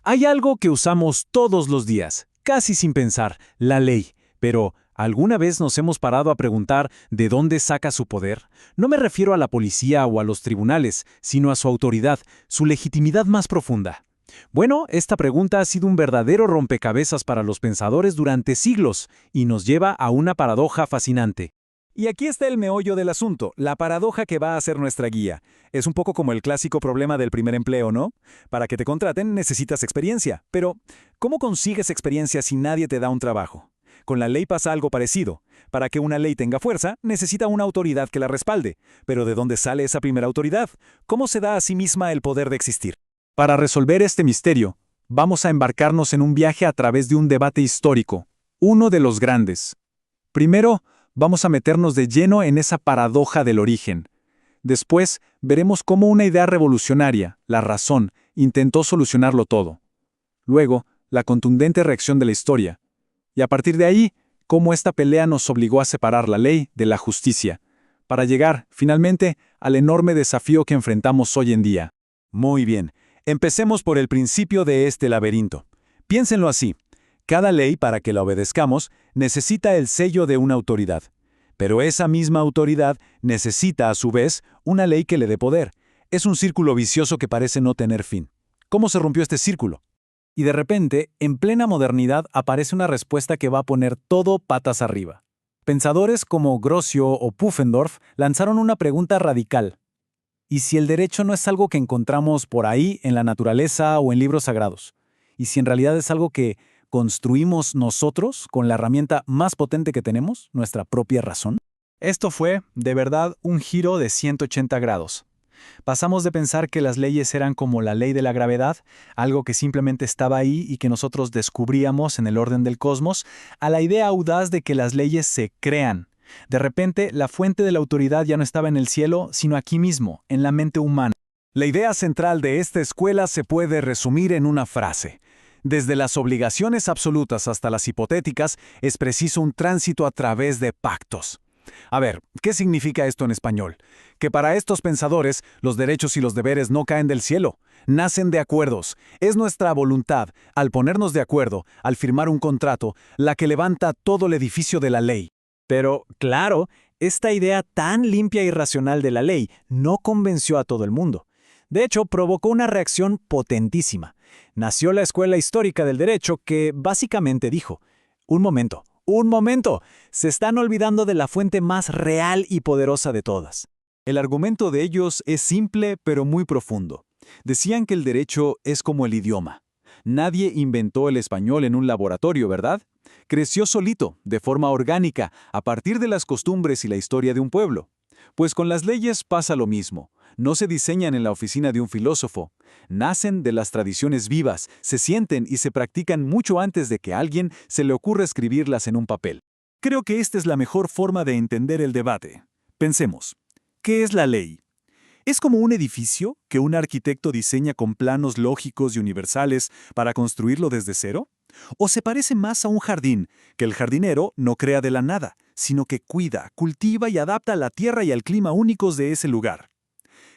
Hay algo que usamos todos los días, casi sin pensar, la ley. Pero, ¿alguna vez nos hemos parado a preguntar de dónde saca su poder? No me refiero a la policía o a los tribunales, sino a su autoridad, su legitimidad más profunda. Bueno, esta pregunta ha sido un verdadero rompecabezas para los pensadores durante siglos y nos lleva a una paradoja fascinante. Y aquí está el meollo del asunto, la paradoja que va a ser nuestra guía. Es un poco como el clásico problema del primer empleo, ¿no? Para que te contraten necesitas experiencia, pero ¿cómo consigues experiencia si nadie te da un trabajo? Con la ley pasa algo parecido. Para que una ley tenga fuerza, necesita una autoridad que la respalde. Pero ¿de dónde sale esa primera autoridad? ¿Cómo se da a sí misma el poder de existir? Para resolver este misterio, vamos a embarcarnos en un viaje a través de un debate histórico, uno de los grandes. Primero, vamos a meternos de lleno en esa paradoja del origen. Después, veremos cómo una idea revolucionaria, la razón, intentó solucionarlo todo. Luego, la contundente reacción de la historia. Y a partir de ahí, cómo esta pelea nos obligó a separar la ley de la justicia, para llegar, finalmente, al enorme desafío que enfrentamos hoy en día. Muy bien, empecemos por el principio de este laberinto. Piénsenlo así. Cada ley, para que la obedezcamos, necesita el sello de una autoridad. Pero esa misma autoridad necesita, a su vez, una ley que le dé poder. Es un círculo vicioso que parece no tener fin. ¿Cómo se rompió este círculo? Y de repente, en plena modernidad, aparece una respuesta que va a poner todo patas arriba. Pensadores como Grocio o Pufendorf lanzaron una pregunta radical. ¿Y si el derecho no es algo que encontramos por ahí en la naturaleza o en libros sagrados? ¿Y si en realidad es algo que construimos nosotros con la herramienta más potente que tenemos, nuestra propia razón? Esto fue, de verdad, un giro de 180 grados. Pasamos de pensar que las leyes eran como la ley de la gravedad, algo que simplemente estaba ahí y que nosotros descubríamos en el orden del cosmos, a la idea audaz de que las leyes se crean. De repente, la fuente de la autoridad ya no estaba en el cielo, sino aquí mismo, en la mente humana. La idea central de esta escuela se puede resumir en una frase. Desde las obligaciones absolutas hasta las hipotéticas, es preciso un tránsito a través de pactos. A ver, ¿qué significa esto en español? Que para estos pensadores, los derechos y los deberes no caen del cielo, nacen de acuerdos. Es nuestra voluntad, al ponernos de acuerdo, al firmar un contrato, la que levanta todo el edificio de la ley. Pero, claro, esta idea tan limpia y racional de la ley no convenció a todo el mundo. De hecho, provocó una reacción potentísima. Nació la Escuela Histórica del Derecho que básicamente dijo: un momento, se están olvidando de la fuente más real y poderosa de todas. El argumento de ellos es simple pero muy profundo. Decían que el derecho es como el idioma. Nadie inventó el español en un laboratorio, ¿verdad? Creció solito, de forma orgánica, a partir de las costumbres y la historia de un pueblo. Pues con las leyes pasa lo mismo. No se diseñan en la oficina de un filósofo. Nacen de las tradiciones vivas, se sienten y se practican mucho antes de que a alguien se le ocurra escribirlas en un papel. Creo que esta es la mejor forma de entender el debate. Pensemos, ¿qué es la ley? ¿Es como un edificio que un arquitecto diseña con planos lógicos y universales para construirlo desde cero? ¿O se parece más a un jardín, que el jardinero no crea de la nada, sino que cuida, cultiva y adapta a la tierra y al clima únicos de ese lugar?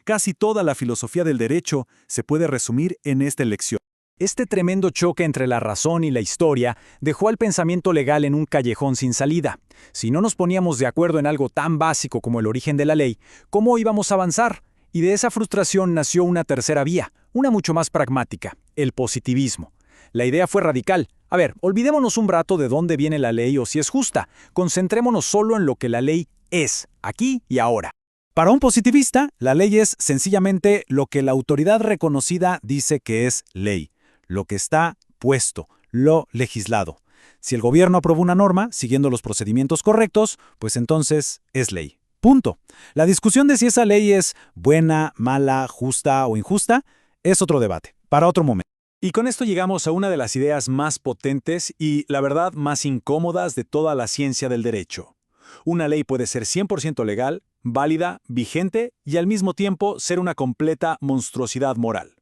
Casi toda la filosofía del derecho se puede resumir en esta lección. Este tremendo choque entre la razón y la historia dejó al pensamiento legal en un callejón sin salida. Si no nos poníamos de acuerdo en algo tan básico como el origen de la ley, ¿cómo íbamos a avanzar? Y de esa frustración nació una tercera vía, una mucho más pragmática, el positivismo. La idea fue radical. A ver, olvidémonos un rato de dónde viene la ley o si es justa. Concentrémonos solo en lo que la ley es, aquí y ahora. Para un positivista, la ley es sencillamente lo que la autoridad reconocida dice que es ley, lo que está puesto, lo legislado. Si el gobierno aprobó una norma, siguiendo los procedimientos correctos, pues entonces es ley. Punto. La discusión de si esa ley es buena, mala, justa o injusta es otro debate, para otro momento. Y con esto llegamos a una de las ideas más potentes y, la verdad, más incómodas de toda la ciencia del derecho. Una ley puede ser 100% legal, válida, vigente y al mismo tiempo ser una completa monstruosidad moral.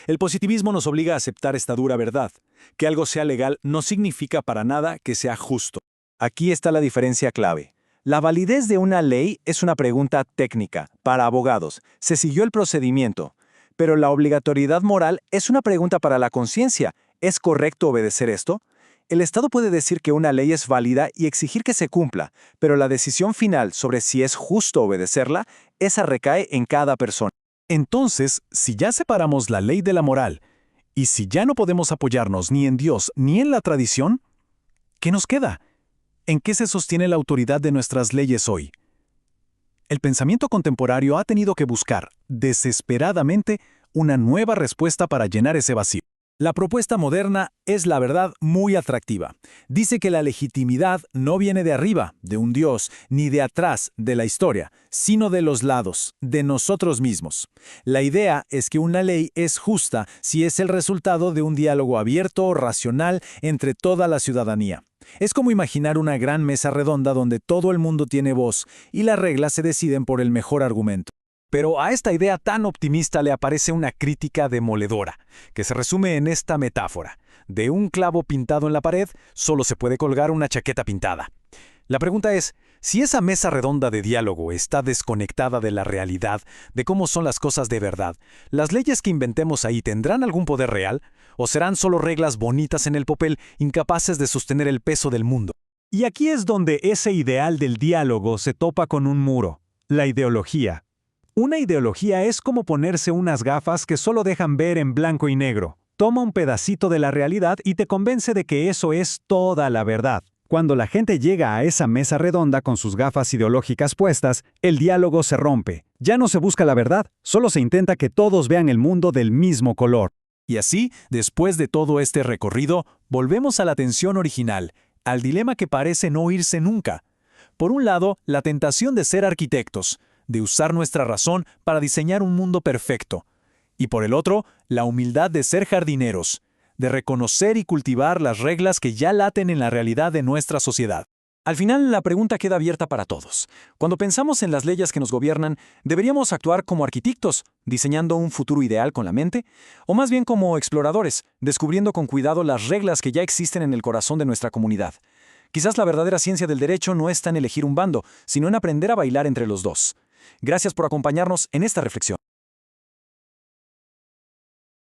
El positivismo nos obliga a aceptar esta dura verdad. Que algo sea legal no significa para nada que sea justo. Aquí está la diferencia clave. La validez de una ley es una pregunta técnica, para abogados. Se siguió el procedimiento. Pero la obligatoriedad moral es una pregunta para la conciencia. ¿Es correcto obedecer esto? El Estado puede decir que una ley es válida y exigir que se cumpla, pero la decisión final sobre si es justo obedecerla, esa recae en cada persona. Entonces, si ya separamos la ley de la moral, y si ya no podemos apoyarnos ni en Dios ni en la tradición, ¿qué nos queda? ¿En qué se sostiene la autoridad de nuestras leyes hoy? El pensamiento contemporáneo ha tenido que buscar, desesperadamente, una nueva respuesta para llenar ese vacío. La propuesta moderna es, la verdad, muy atractiva. Dice que la legitimidad no viene de arriba, de un Dios, ni de atrás, de la historia, sino de los lados, de nosotros mismos. La idea es que una ley es justa si es el resultado de un diálogo abierto, racional, entre toda la ciudadanía. Es como imaginar una gran mesa redonda donde todo el mundo tiene voz y las reglas se deciden por el mejor argumento. Pero a esta idea tan optimista le aparece una crítica demoledora, que se resume en esta metáfora. De un clavo pintado en la pared, solo se puede colgar una chaqueta pintada. La pregunta es, si esa mesa redonda de diálogo está desconectada de la realidad, de cómo son las cosas de verdad, ¿las leyes que inventemos ahí tendrán algún poder real? ¿O serán solo reglas bonitas en el papel, incapaces de sostener el peso del mundo? Y aquí es donde ese ideal del diálogo se topa con un muro, la ideología. Una ideología es como ponerse unas gafas que solo dejan ver en blanco y negro. Toma un pedacito de la realidad y te convence de que eso es toda la verdad. Cuando la gente llega a esa mesa redonda con sus gafas ideológicas puestas, el diálogo se rompe. Ya no se busca la verdad, solo se intenta que todos vean el mundo del mismo color. Y así, después de todo este recorrido, volvemos a la tensión original, al dilema que parece no irse nunca. Por un lado, la tentación de ser arquitectos, de usar nuestra razón para diseñar un mundo perfecto. Y por el otro, la humildad de ser jardineros, de reconocer y cultivar las reglas que ya laten en la realidad de nuestra sociedad. Al final, la pregunta queda abierta para todos. Cuando pensamos en las leyes que nos gobiernan, ¿deberíamos actuar como arquitectos, diseñando un futuro ideal con la mente? ¿O más bien como exploradores, descubriendo con cuidado las reglas que ya existen en el corazón de nuestra comunidad? Quizás la verdadera ciencia del derecho no está en elegir un bando, sino en aprender a bailar entre los dos. Gracias por acompañarnos en esta reflexión.